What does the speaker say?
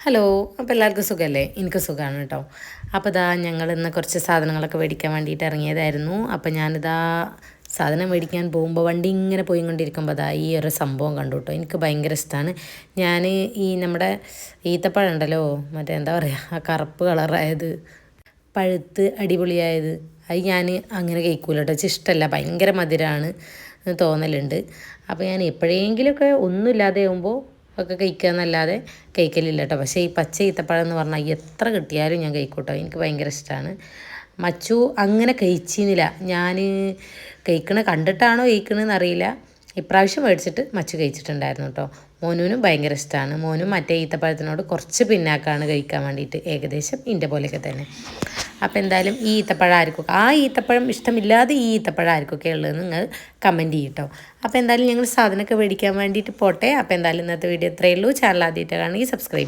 Hello. അപ്പോൾ എല്ലാവർക്കും സുഖമല്ലേ? എനിക്ക് സുഖമാണ് കേട്ടോ. അപ്പോൾ ഞങ്ങൾ ഇന്ന് കുറച്ച് സാധനങ്ങളൊക്കെ മേടിക്കാൻ വേണ്ടിയിട്ട് ഇറങ്ങിയതായിരുന്നു. അപ്പോൾ ഞാനിതാ സാധനം മേടിക്കാൻ പോകുമ്പോൾ വണ്ടി ഇങ്ങനെ പോയിക്കൊണ്ടിരിക്കുമ്പോൾ ഈ ഒരു സംഭവം കണ്ടു കേട്ടോ. എനിക്ക് ഭയങ്കര ഇഷ്ടമാണ്. ഞാൻ നമ്മുടെ ഈത്തപ്പഴം ഉണ്ടല്ലോ, മറ്റേ എന്താ പറയുക, ആ കറുപ്പ് കളറായത്, പഴുത്ത് അടിപൊളിയായത്, അത് ഞാൻ അങ്ങനെ കഴിക്കൂല കേട്ടോ. ഇഷ്ടമല്ല, ഭയങ്കര മധുരമാണ് തോന്നലുണ്ട്. അപ്പോൾ ഞാൻ എപ്പോഴെങ്കിലുമൊക്കെ ഒന്നുമില്ലാതെ ആകുമ്പോൾ ഒക്കെ കഴിക്കുക എന്നല്ലാതെ കഴിക്കലില്ല കേട്ടോ. പക്ഷേ ഈ പച്ച ഈത്തപ്പഴം എന്ന് പറഞ്ഞാൽ എത്ര കിട്ടിയാലും ഞാൻ കഴിക്കും കേട്ടോ. എനിക്ക് ഭയങ്കര ഇഷ്ടമാണ്. മച്ചു അങ്ങനെ കഴിച്ചിരുന്നില്ല. ഞാൻ കണ്ടിട്ടാണോ കഴിക്കണമെന്ന് അറിയില്ല. ഇപ്രാവശ്യം മേടിച്ചിട്ട് മച്ചു കഴിച്ചിട്ടുണ്ടായിരുന്നു കേട്ടോ. മോനുവിനും ഭയങ്കര ഇഷ്ടമാണ്. മോനും മറ്റേ ഈത്തപ്പഴത്തിനോട് കുറച്ച് പിന്നാക്കാണ് കഴിക്കാൻ വേണ്ടിയിട്ട്, ഏകദേശം ഇതിൻ്റെ പോലെയൊക്കെ തന്നെ. അപ്പോൾ എന്തായാലും ഈ ഈത്തപ്പഴം ആർക്കൊക്കെ, ആ ഈത്തപ്പഴം ഇഷ്ടമില്ലാതെ ഈ ഈത്തപ്പഴം ആർക്കൊക്കെ ഉള്ളതെന്ന് നിങ്ങൾ കമൻറ്റ് ചെയ്യട്ടോ. അപ്പോൾ എന്തായാലും ഞങ്ങൾ സാധനമൊക്കെ മേടിക്കാൻ വേണ്ടിയിട്ട് പോട്ടെ. അപ്പോൾ എന്തായാലും ഇന്നത്തെ വീഡിയോ ഇത്രയേ ഉള്ളൂ. Channel ആദ്യമായിട്ടാണെങ്കിൽ subscribe